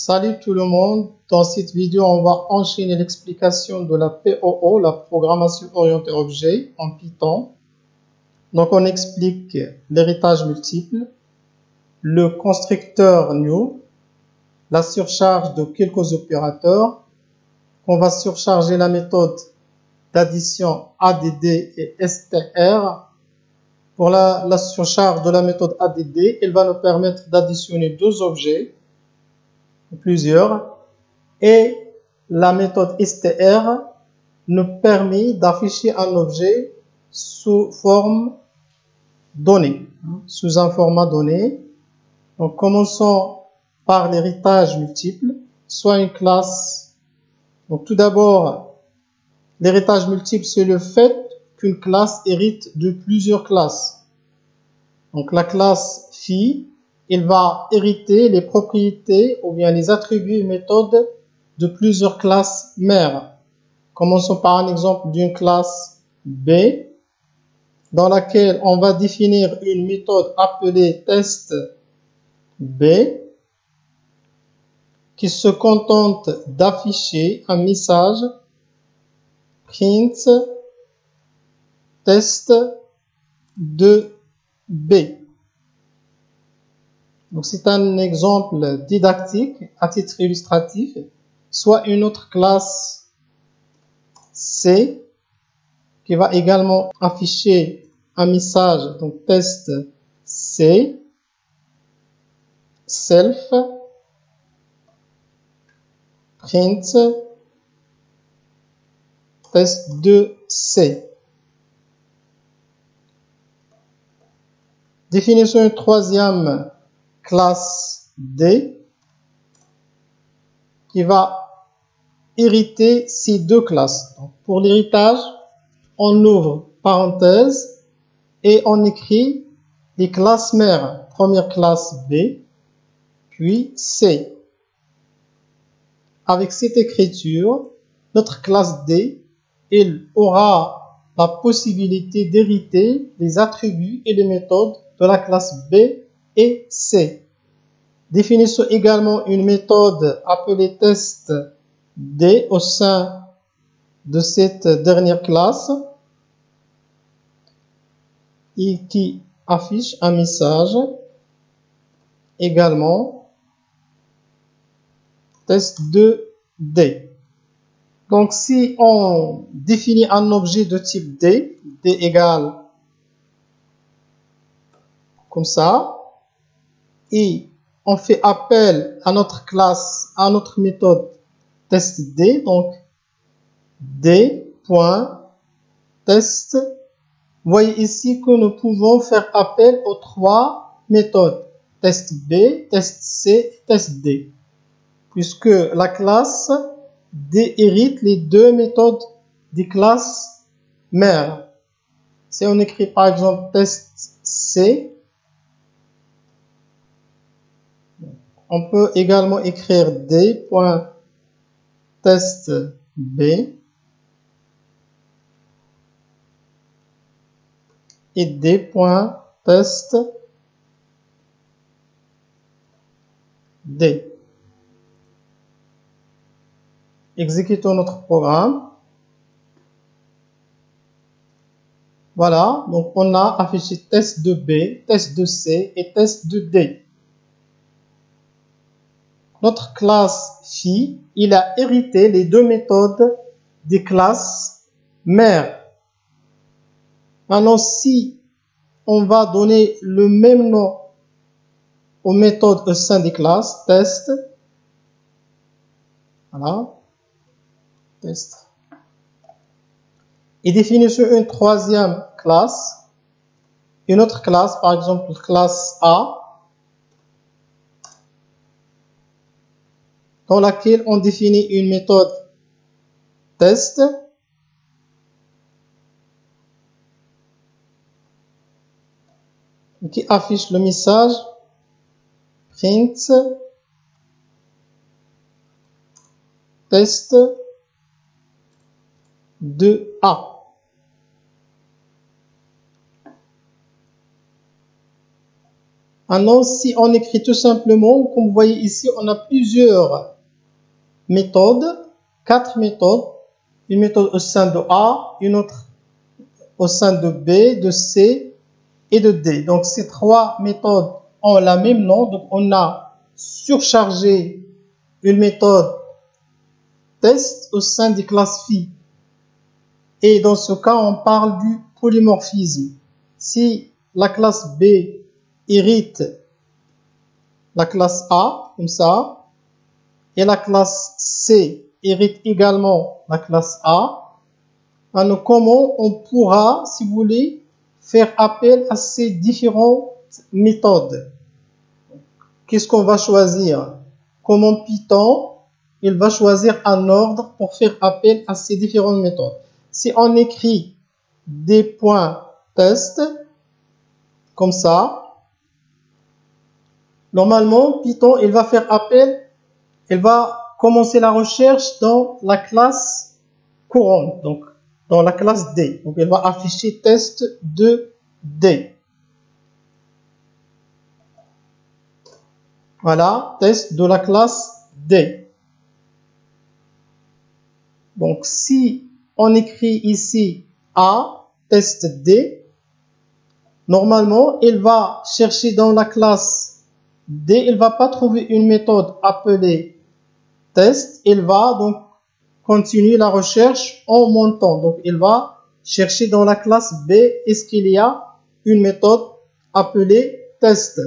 Salut tout le monde, dans cette vidéo on va enchaîner l'explication de la POO, la programmation orientée objet en Python. Donc on explique l'héritage multiple, le constructeur new, la surcharge de quelques opérateurs, on va surcharger la méthode d'addition ADD et STR. Pour la surcharge de la méthode ADD, elle va nous permettre d'additionner deux objets, plusieurs, et la méthode STR nous permet d'afficher un objet sous forme donnée, sous un format donné. Donc commençons par l'héritage multiple, soit une classe. Donc tout d'abord, l'héritage multiple, c'est le fait qu'une classe hérite de plusieurs classes. Donc la classe phi, il va hériter les propriétés ou bien les attributs et méthodes de plusieurs classes mères. Commençons par un exemple d'une classe B, dans laquelle on va définir une méthode appelée test B, qui se contente d'afficher un message print test de B. Donc c'est un exemple didactique à titre illustratif, soit une autre classe C qui va également afficher un message, donc test C, self, print, test 2C. Définissons une troisième classe D qui va hériter ces deux classes. Donc, pour l'héritage, on ouvre parenthèse et on écrit les classes mères. Première classe B, puis C. Avec cette écriture, notre classe D, elle aura la possibilité d'hériter les attributs et les méthodes de la classe B et C. Définissons également une méthode appelée test D au sein de cette dernière classe et qui affiche un message également test 2D. Donc si on définit un objet de type D, D égale comme ça, et on fait appel à notre classe, à notre méthode test D, donc D.test. Vous voyez ici que nous pouvons faire appel aux trois méthodes, test B, test C, test D, puisque la classe D hérite les deux méthodes des classes mères. Si on écrit par exemple test C, on peut également écrire D.test B et D.test D. Exécutons notre programme. Voilà, donc on a affiché test de B, test de C et test de D. Notre classe phi, il a hérité les deux méthodes des classes mères. Maintenant, si on va donner le même nom aux méthodes au sein des classes, test, voilà, test, et définissons une troisième classe, une autre classe, par exemple classe A, dans laquelle on définit une méthode test qui affiche le message print test 2A. Maintenant, si on écrit tout simplement, comme vous voyez ici, on a plusieurs méthodes, 4 méthodes. Une méthode au sein de A, une autre au sein de B, de C et de D. Donc, ces 3 méthodes ont la même nom. Donc, on a surchargé une méthode test au sein des classes phi. Et dans ce cas, on parle du polymorphisme. Si la classe B hérite la classe A, comme ça, et la classe C hérite également la classe A, alors comment on pourra, si vous voulez, faire appel à ces différentes méthodes? Qu'est-ce qu'on va choisir? Comment Python, il va choisir un ordre pour faire appel à ces différentes méthodes. Si on écrit des points test, comme ça, normalement, Python, il va faire appel, il va commencer la recherche dans la classe courante, donc dans la classe D. Donc, il va afficher test de D. Voilà, test de la classe D. Donc, si on écrit ici A, test D, normalement, il va chercher dans la classe D, il ne va pas trouver une méthode appelée test, il va donc continuer la recherche en montant. Donc, il va chercher dans la classe B, est-ce qu'il y a une méthode appelée test?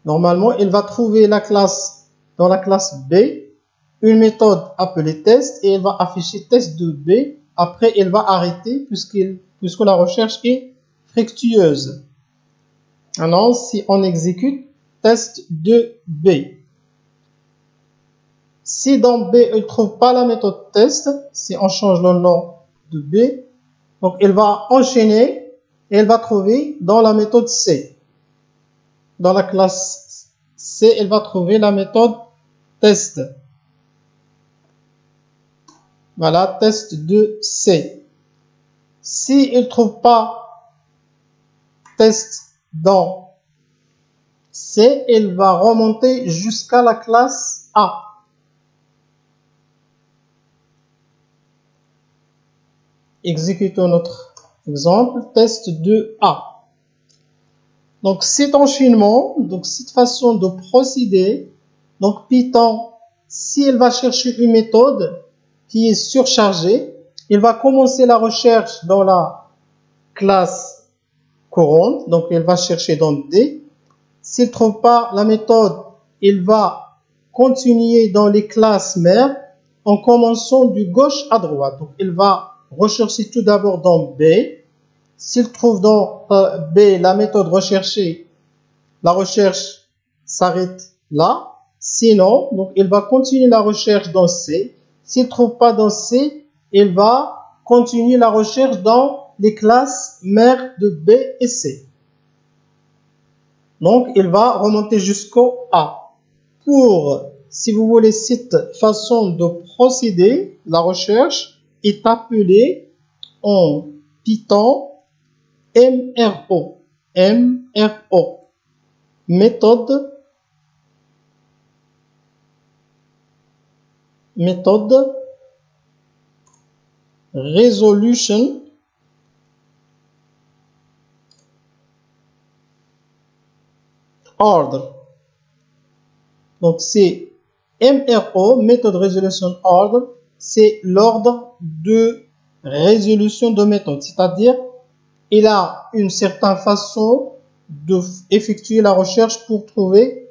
Normalement, il va trouver la classe, dans la classe B, une méthode appelée test et il va afficher test de B. Après, il va arrêter puisque la recherche est fructueuse. Alors, si on exécute test de B. Si dans B, il ne trouve pas la méthode test, si on change le nom de B, donc il va enchaîner et il va trouver dans la méthode C. Dans la classe C, il va trouver la méthode test. Voilà, test de C. Si il ne trouve pas test dans C, il va remonter jusqu'à la classe A. Exécutons notre exemple, test de A. Donc, cet enchaînement, donc cette façon de procéder, donc Python, s'il va chercher une méthode qui est surchargée, il va commencer la recherche dans la classe courante, donc il va chercher dans D. S'il ne trouve pas la méthode, il va continuer dans les classes mères en commençant du gauche à droite. Donc, il va rechercher tout d'abord dans B. S'il trouve dans B la méthode recherchée, la recherche s'arrête là. Sinon, donc il va continuer la recherche dans C. S'il ne trouve pas dans C, il va continuer la recherche dans les classes mères de B et C. Donc, il va remonter jusqu'au A. Pour, si vous voulez, cette façon de procéder, la recherche est appelée en Python MRO. MRO. Méthode Resolution Order. Donc, c'est MRO, Method Resolution Order, c'est l'ordre de résolution de méthode. C'est-à-dire, il a une certaine façon d'effectuer la recherche pour trouver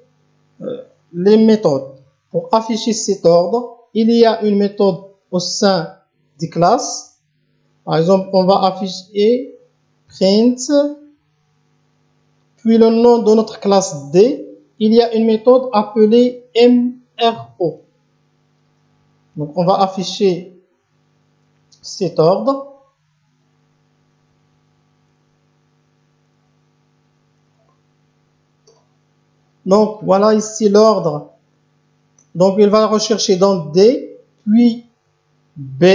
les méthodes. Pour afficher cet ordre, il y a une méthode au sein des classes. Par exemple, on va afficher print, puis le nom de notre classe D. Il y a une méthode appelée MRO. Donc, on va afficher cet ordre. Donc, voilà ici l'ordre. Donc, il va rechercher dans D, puis B.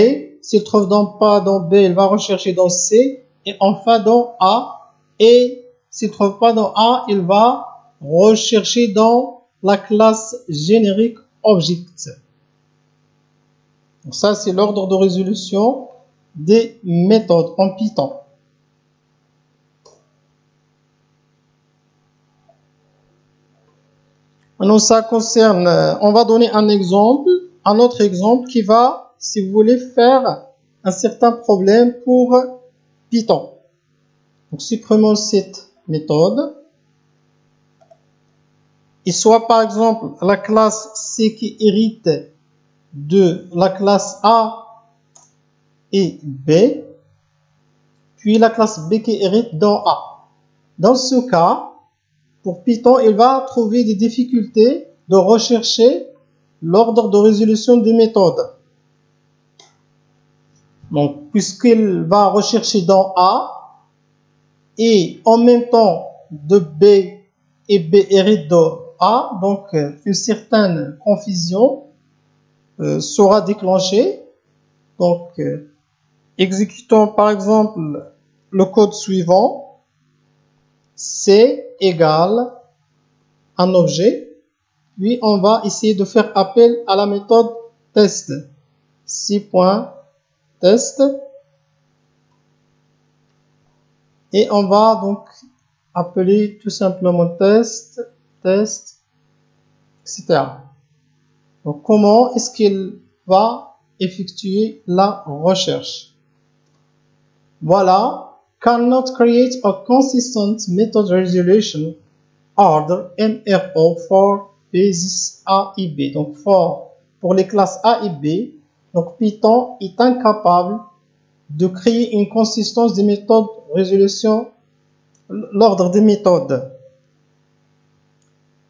S'il ne trouve donc pas dans B, il va rechercher dans C, et enfin dans A. Et s'il ne trouve pas dans A, il va rechercher dans la classe générique object. Donc ça, c'est l'ordre de résolution des méthodes en Python. Maintenant, ça concerne, on va donner un autre exemple qui va, si vous voulez, faire un certain problème pour Python. Donc, supprimons cette méthode. Et soit, par exemple, la classe C qui hérite de la classe A et B, puis la classe B qui hérite dans A. Dans ce cas, pour Python, il va trouver des difficultés de rechercher l'ordre de résolution des méthodes. Donc, puisqu'il va rechercher dans A et en même temps de B et B hérite de A, donc une certaine confusion sera déclenchée. Donc, exécutons par exemple le code suivant. C égale un objet, puis on va essayer de faire appel à la méthode test. C.test et on va donc appeler tout simplement test, etc. Donc comment est-ce qu'il va effectuer la recherche? Voilà. Cannot create a consistent method resolution order MRO for bases A et B. Donc pour les classes A et B, donc Python est incapable de créer une consistance des méthodes résolution, l'ordre des méthodes.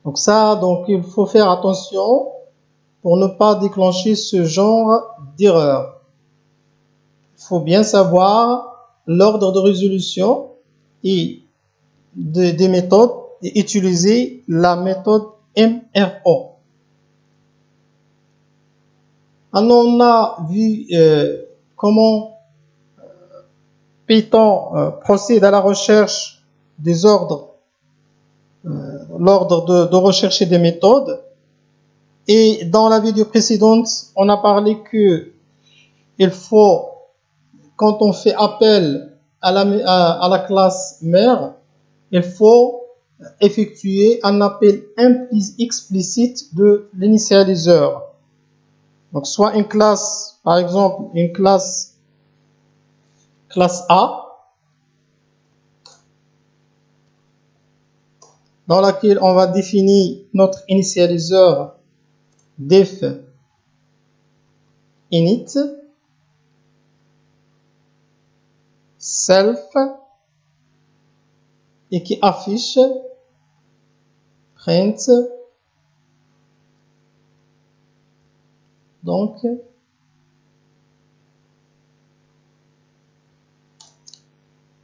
Donc ça, donc il faut faire attention pour ne pas déclencher ce genre d'erreur. Il faut bien savoir l'ordre de résolution et des méthodes et utiliser la méthode MRO. Alors, on a vu comment Python procède à la recherche des ordres, l'ordre de rechercher des méthodes. Et dans la vidéo précédente, on a parlé que il faut, quand on fait appel à la classe mère, il faut effectuer un appel explicite de l'initialiseur. Donc, soit une classe, par exemple, une classe A, dans laquelle on va définir notre initialiseur def init, self, et qui affiche print, donc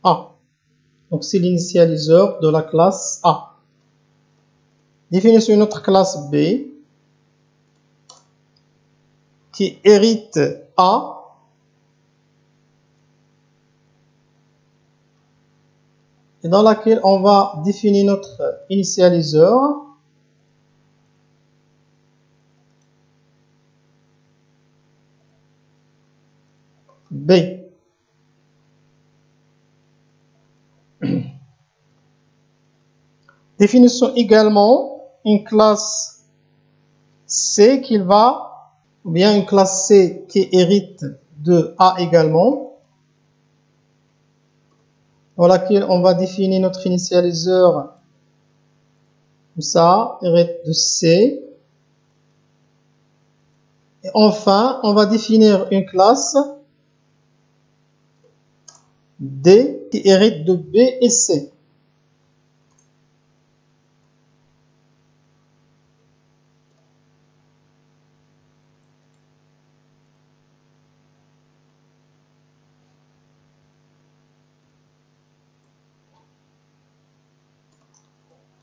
A. Donc c'est l'initialiseur de la classe A. Définissons une autre classe B qui hérite A et dans laquelle on va définir notre initialiseur B. Définissons également une classe C ou bien une classe C qui hérite de A également, dans laquelle on va définir notre initialiseur comme ça, hérite de C. Et enfin, on va définir une classe D qui hérite de B et C.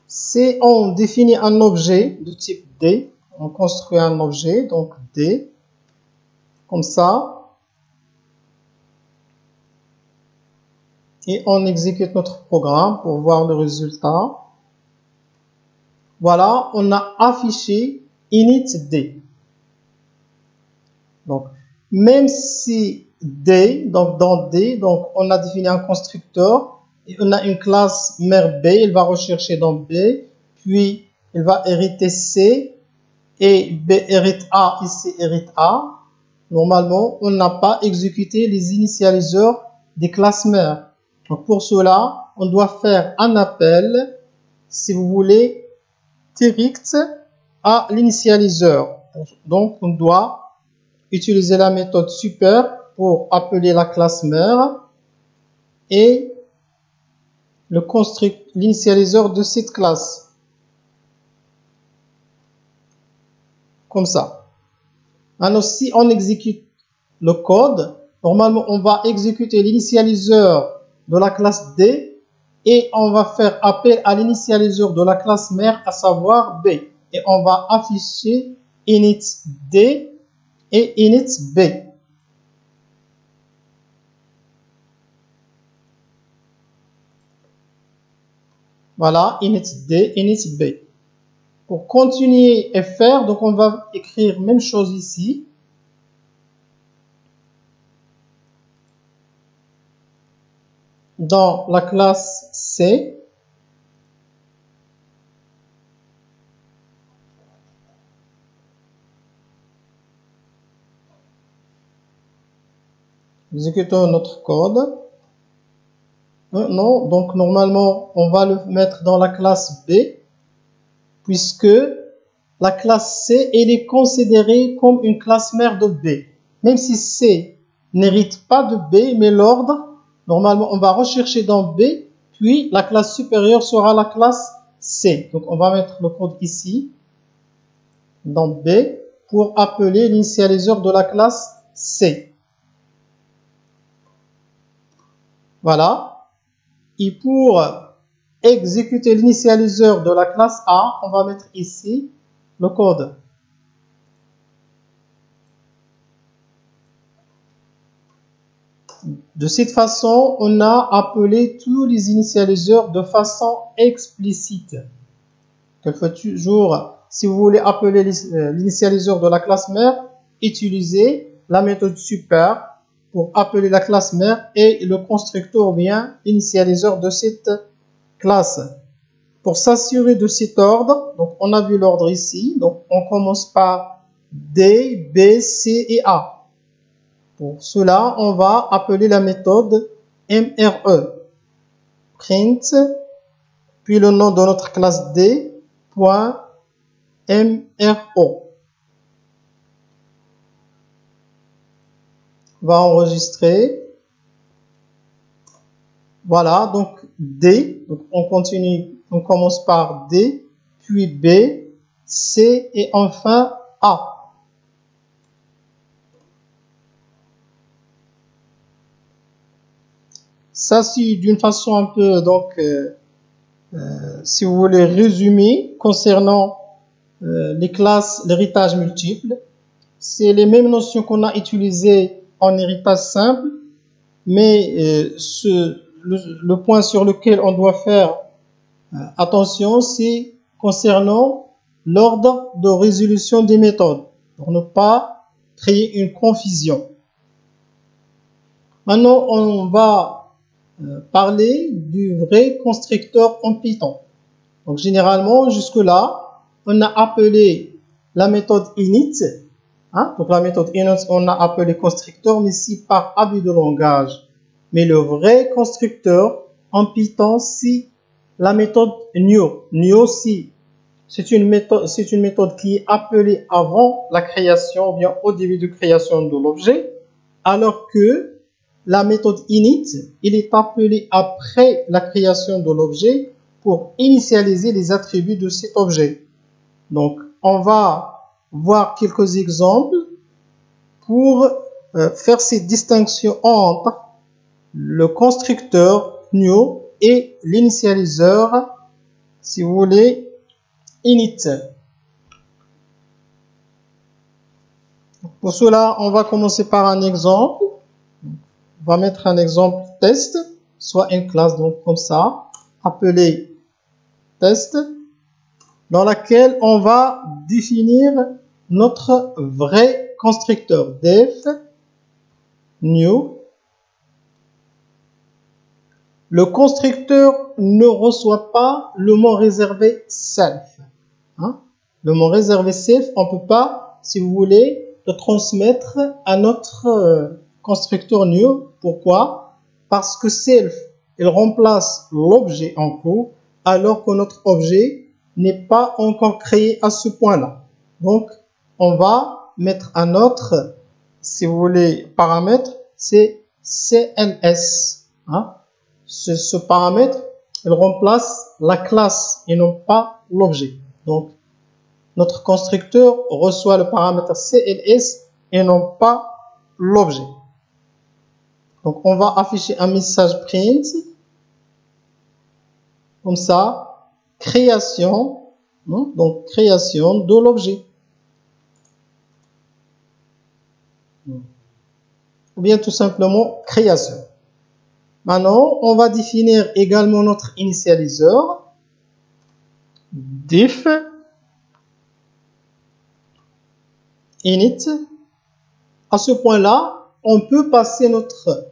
Si on définit un objet de type D, on construit un objet, donc D, comme ça, et on exécute notre programme pour voir le résultat. Voilà, on a affiché init.d. Donc, même si D, donc dans D, donc on a défini un constructeur et on a une classe mère B, il va rechercher dans B, puis il va hériter C et B hérite A et C hérite A. Normalement, on n'a pas exécuté les initialiseurs des classes mères. Donc pour cela, on doit faire un appel, si vous voulez, direct à l'initialiseur. Donc on doit utiliser la méthode super pour appeler la classe mère et l'initialiseur de cette classe. Comme ça. Alors, si on exécute le code, normalement, on va exécuter l'initialiseur de la classe D et on va faire appel à l'initialiseur de la classe mère, à savoir B. Et on va afficher init D et init B. Voilà, init D, init B. Pour continuer et faire, donc on va écrire même chose ici. Dans la classe C, exécutons notre code. Non, donc normalement, on va le mettre dans la classe B, puisque la classe C, elle est considérée comme une classe mère de B. Même si C n'hérite pas de B, mais l'ordre, normalement, on va rechercher dans B, puis la classe supérieure sera la classe C. Donc, on va mettre le code ici, dans B, pour appeler l'initialiseur de la classe C. Voilà. Et pour exécuter l'initialiseur de la classe A, on va mettre ici le code. De cette façon, on a appelé tous les initialiseurs de façon explicite. Il faut toujours, si vous voulez appeler l'initialiseur de la classe mère, utilisez la méthode super pour appeler la classe mère et le constructeur ou bien l'initialiseur de cette classe. Pour s'assurer de cet ordre, donc on a vu l'ordre ici, donc on commence par D, B, C et A. Pour cela, on va appeler la méthode MRE. Print, puis le nom de notre classe D, point MRO. On va enregistrer. Voilà, donc D, donc on continue, on commence par D, puis B, C et enfin A. Ça, c'est d'une façon un peu, donc, si vous voulez résumer concernant les classes, l'héritage multiple. C'est les mêmes notions qu'on a utilisées en héritage simple, mais le point sur lequel on doit faire attention, c'est concernant l'ordre de résolution des méthodes, pour ne pas créer une confusion. Maintenant, on va parler du vrai constructeur en Python. Donc, généralement, jusque-là, on a appelé la méthode init. Donc, la méthode init, on a appelé constructeur, mais si par abus de langage. Mais le vrai constructeur en Python, c'est la méthode new. New, c'est une méthode qui est appelée avant la création, ou bien au début de création de l'objet, alors que la méthode init, il est appelé après la création de l'objet pour initialiser les attributs de cet objet. Donc, on va voir quelques exemples pour faire cette distinction entre le constructeur new et l'initialiseur, si vous voulez, init. Pour cela, on va commencer par un exemple. On va mettre un exemple test, soit une classe donc comme ça, appelée test. dans laquelle on va définir notre vrai constructeur. Def new. Le constructeur ne reçoit pas le mot réservé self. Hein? Le mot réservé self, on ne peut pas, si vous voulez, le transmettre à notre constructeur new. Pourquoi? Parce que self, il remplace l'objet en cours, alors que notre objet n'est pas encore créé à ce point-là. Donc, on va mettre un autre, si vous voulez, paramètre, c'est CLS. Hein? Ce paramètre, il remplace la classe et non pas l'objet. Donc, notre constructeur reçoit le paramètre CLS et non pas l'objet. Donc, on va afficher un message print, comme ça, création, hein, donc création de l'objet. Ou bien tout simplement création. Maintenant, on va définir également notre initialiseur, diff init. À ce point-là, on peut passer notre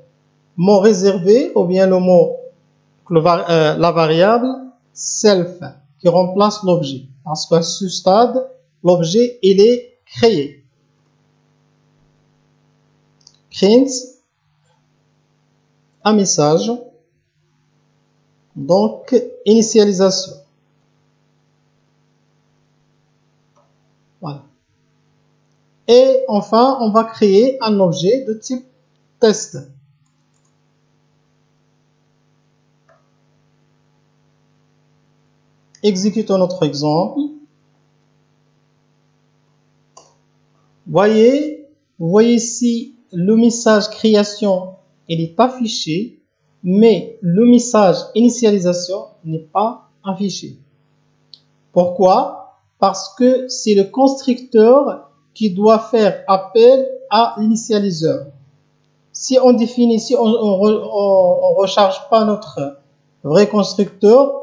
mot réservé ou bien le mot, la variable self qui remplace l'objet. Parce qu'à ce stade, l'objet, il est créé. Print un message, donc initialisation. Voilà. Et enfin, on va créer un objet de type test. Exécutons notre exemple. Vous voyez ici le message création, il est affiché, mais le message initialisation n'est pas affiché. Pourquoi? Parce que c'est le constructeur qui doit faire appel à l'initialiseur. Si on définit, si on recharge pas notre vrai constructeur,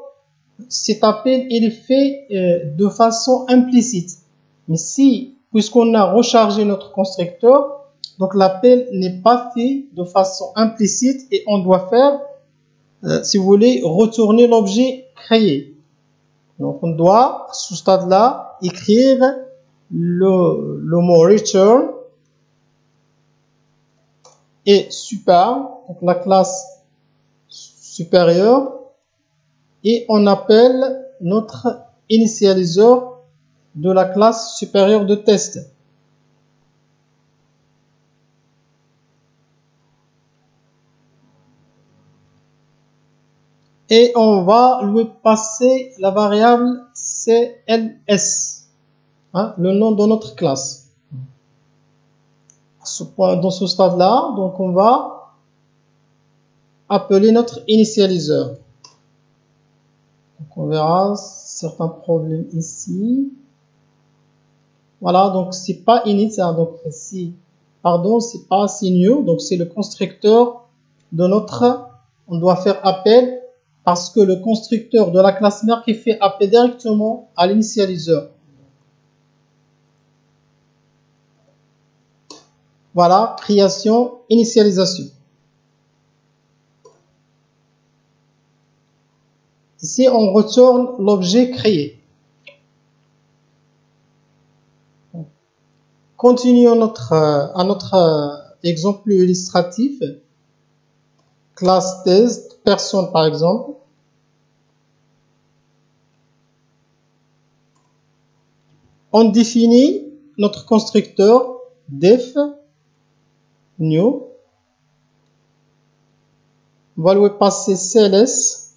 cet appel il est fait de façon implicite. Mais si, puisqu'on a rechargé notre constructeur, donc l'appel n'est pas fait de façon implicite et on doit faire, si vous voulez, retourner l'objet créé. Donc on doit, à ce stade-là, écrire le mot return et super, donc la classe supérieure, et on appelle notre initialiseur de la classe supérieure de test. Et on va lui passer la variable CLS, hein, le nom de notre classe. Dans ce stade-là, donc on va appeler notre initialiseur. Donc on verra certains problèmes ici. Voilà, donc c'est pas init, hein, donc ici, pardon, c'est pas new, donc c'est le constructeur de notre, on doit faire appel parce que le constructeur de la classe mère qui fait appel directement à l'initialiseur. Voilà, création, initialisation. Ici, on retourne l'objet créé. Continuons à notre exemple plus illustratif. Classe test, personne par exemple. On définit notre constructeur def new. On va lui passer CLS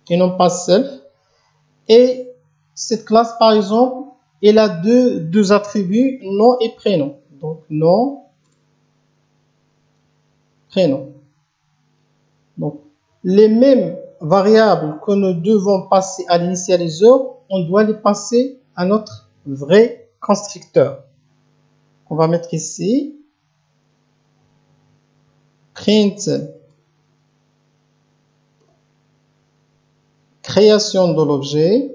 et non pas self. Et cette classe par exemple, elle a deux attributs, nom et prénom. Donc nom, prénom. Donc les mêmes variables que nous devons passer à l'initialiseur, on doit les passer à notre vrai constructeur. On va mettre ici print création de l'objet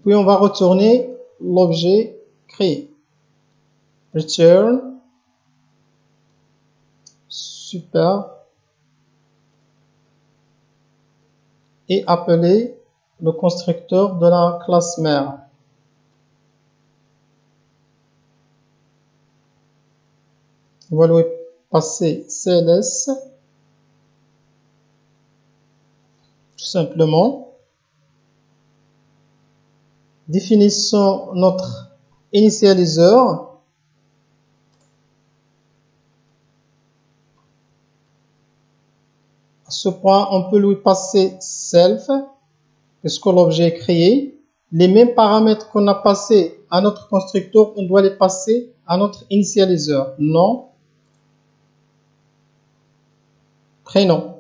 puis on va retourner l'objet créé. Return. Super. Et appeler le constructeur de la classe mère. On va lui passer CLS. Tout simplement. Définissons notre initialiseur. À ce point, on peut lui passer self, puisque l'objet est créé. Les mêmes paramètres qu'on a passés à notre constructeur, on doit les passer à notre initialiseur. Nom, prénom.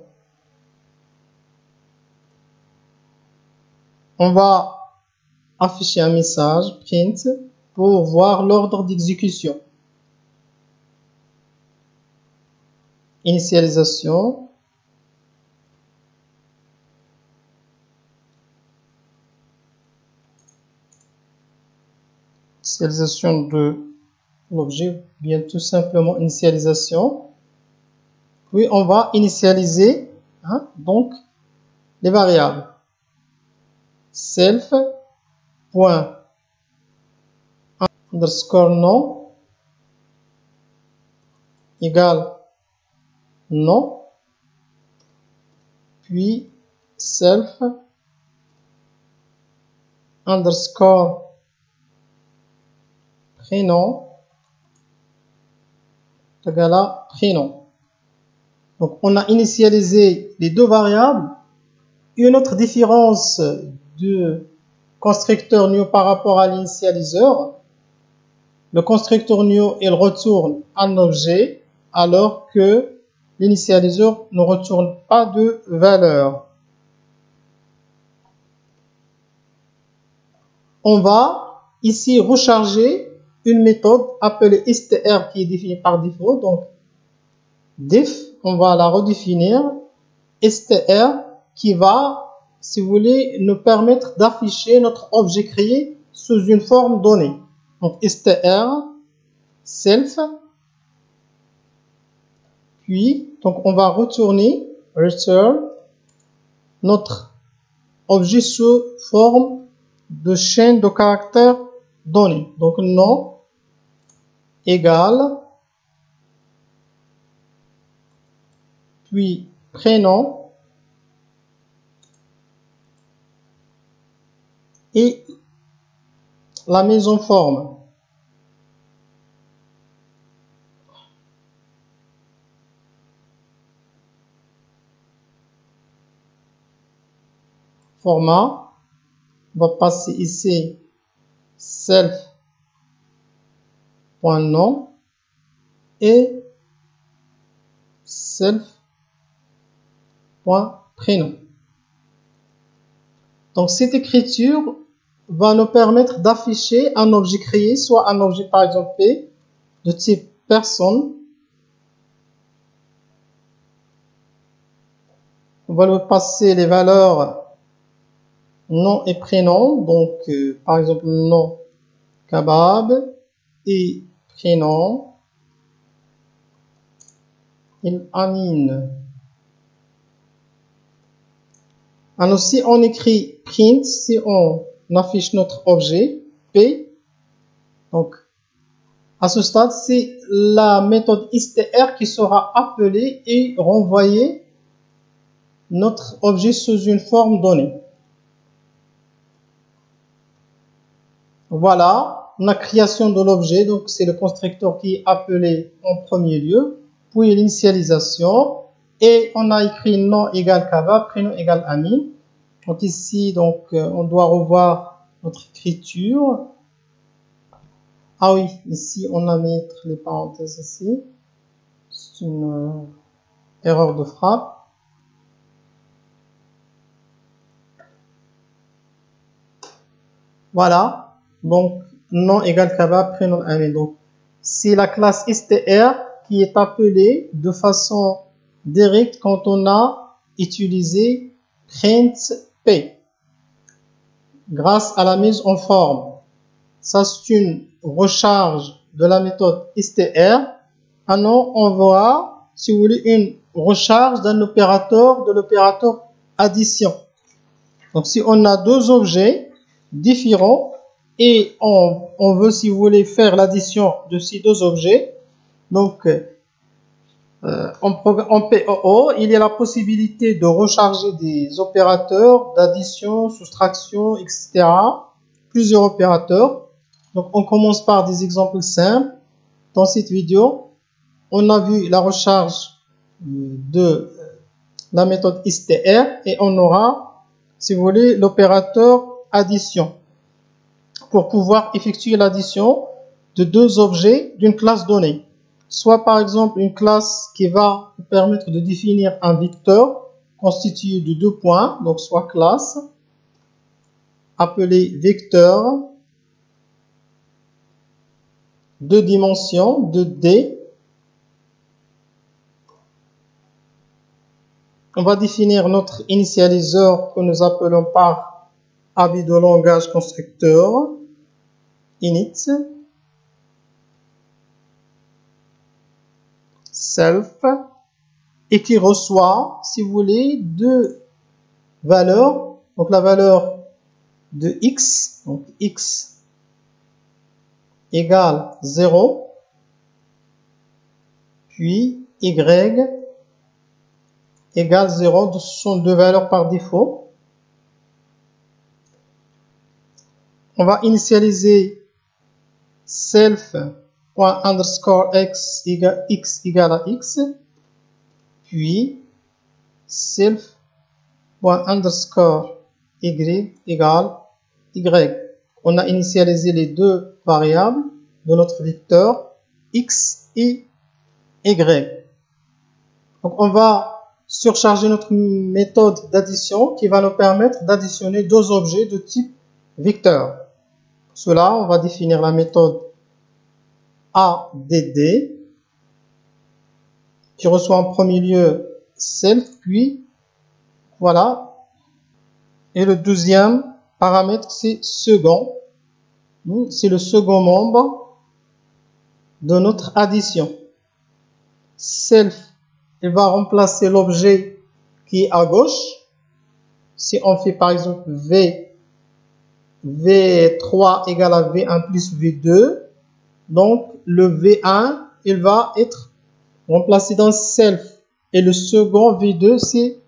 On va afficher un message print pour voir l'ordre d'exécution. Initialisation. Initialisation de l'objet, bien tout simplement initialisation. Puis on va initialiser donc les variables. Self point underscore nom égale nom, puis self underscore prénom égale à prénom. Donc on a initialisé les deux variables. Une autre différence du constructeur new par rapport à l'initialiseur, le constructeur new il retourne un objet alors que l'initialiseur ne retourne pas de valeur. On va ici recharger une méthode appelée str qui est définie par défaut. Donc def, on va la redéfinir, str qui va, si vous voulez, nous permettre d'afficher notre objet créé sous une forme donnée. Donc str self, puis donc on va retourner return notre objet sous forme de chaîne de caractères donnés. Donc nom égale puis prénom et la maison forme. Format, on va passer ici self.nom et self.prénom. Donc cette écriture va nous permettre d'afficher un objet créé, soit un objet par exemple P de type personne. On va lui passer les valeurs nom et prénom, donc par exemple nom Kabab et prénom il Amine. Alors si on écrit print, si on affiche notre objet P, donc à ce stade c'est la méthode str qui sera appelée et renvoyer notre objet sous une forme donnée. Voilà la création de l'objet, donc c'est le constructeur qui est appelé en premier lieu, puis l'initialisation, et on a écrit nom égale Kaba, prénom égale Amine. Donc ici, donc on doit revoir notre écriture. Ah oui, ici on a mettre les parenthèses ici. C'est une erreur de frappe. Voilà, donc nom égale Kaba, prénom Amine. Donc c'est la classe str qui est appelée de façon directe quand on a utilisé print P. grâce à la mise en forme. Ça, c'est une recharge de la méthode str. Maintenant, on voit, si vous voulez, une recharge d'un opérateur, de l'opérateur addition. Donc, si on a deux objets différents et on veut, si vous voulez, faire l'addition de ces deux objets, donc, en POO, il y a la possibilité de recharger des opérateurs d'addition, soustraction, etc. Plusieurs opérateurs. Donc, on commence par des exemples simples. Dans cette vidéo, on a vu la recharge de la méthode str et on aura, si vous voulez, l'opérateur addition pour pouvoir effectuer l'addition de deux objets d'une classe donnée. Soit par exemple une classe qui va permettre de définir un vecteur constitué de deux points, donc soit classe, appelé vecteur, deux dimensions, 2D. On va définir notre initialiseur que nous appelons par habit de langage constructeur, init, self, et qui reçoit, si vous voulez, deux valeurs. Donc la valeur de x, donc x égale 0, puis y égale 0, ce sont deux valeurs par défaut. On va initialiser self.underscore x égale à x, puis self.underscore y égale y. On a initialisé les deux variables de notre vecteur x et y. Donc on va surcharger notre méthode d'addition qui va nous permettre d'additionner deux objets de type vecteur. Pour cela, on va définir la méthode add qui reçoit en premier lieu self, puis voilà. Et le deuxième paramètre, c'est second. C'est le second membre de notre addition. Self, il va remplacer l'objet qui est à gauche. Si on fait par exemple V3 égale à V1 plus V2, donc le V1, il va être remplacé dans self. Et le second V2, c'est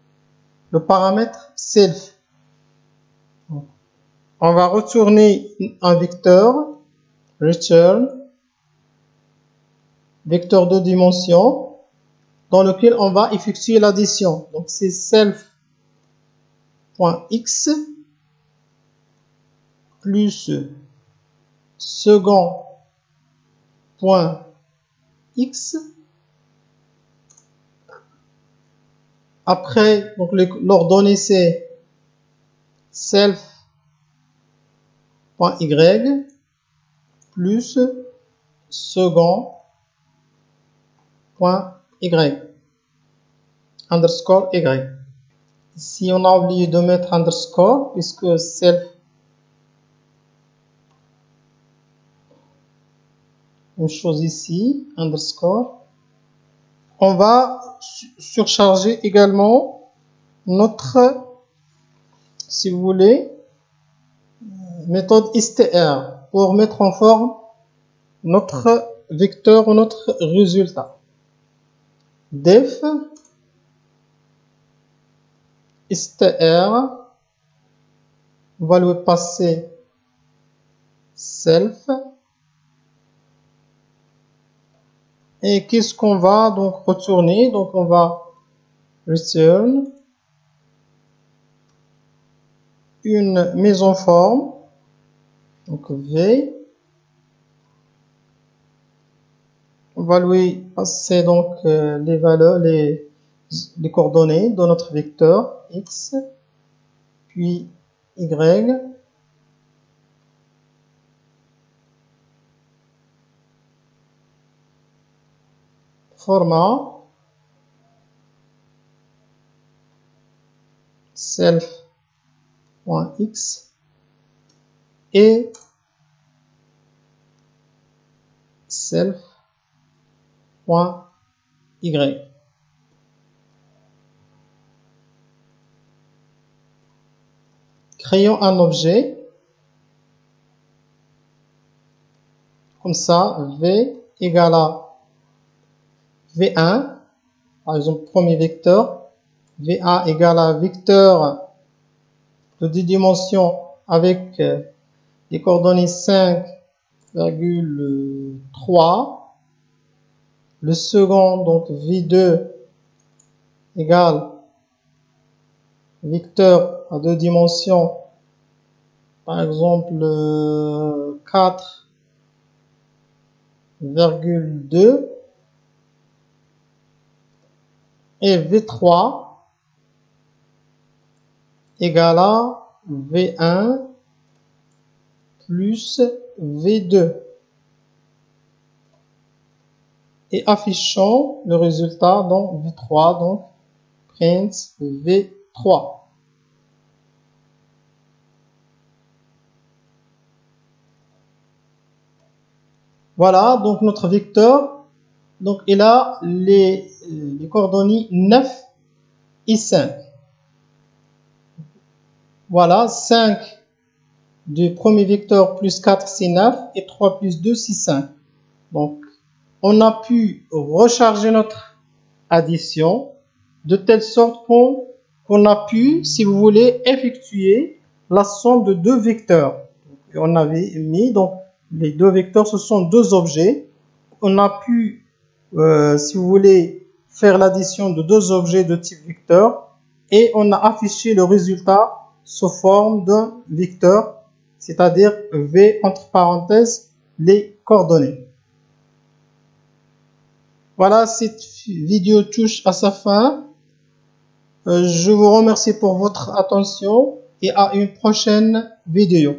le paramètre self. On va retourner un vecteur, return, vecteur de dimension, dans lequel on va effectuer l'addition. Donc c'est self.x plus second.x. Après, donc l'ordonnée c'est self.y plus second.y underscore y. Si on a oublié de mettre underscore, puisque self, une chose ici, underscore, on va surcharger également notre, si vous voulez, méthode str pour mettre en forme notre vecteur ou notre résultat. Def str, on va lui passer self. Et qu'est-ce qu'on va donc retourner? Donc on va return une mise en forme, donc V. On va lui passer donc les valeurs, les coordonnées de notre vecteur x, puis y, format self.x et self.y. Créons un objet comme ça, V égale à V1, par exemple premier vecteur, V1 égale à vecteur de 10 dimensions avec les coordonnées 5,3. Le second, donc V2 égale vecteur à 2 dimensions, par exemple 4,2. Et V3 égale à V1 plus V2. Et affichons le résultat dans V3, donc print V3. Voilà, donc notre vecteur, donc il a les coordonnées 9 et 5. Voilà, 5 du premier vecteur plus 4 c'est 9 et 3 plus 2 c'est 5. Donc on a pu recharger notre addition de telle sorte qu'on a pu, si vous voulez, effectuer la somme de deux vecteurs. Et on avait mis, donc les deux vecteurs, ce sont deux objets. On a pu, si vous voulez, faire l'addition de deux objets de type vecteur et on a affiché le résultat sous forme d'un vecteur, c'est-à-dire V entre parenthèses les coordonnées. Voilà, cette vidéo touche à sa fin. Je vous remercie pour votre attention et à une prochaine vidéo.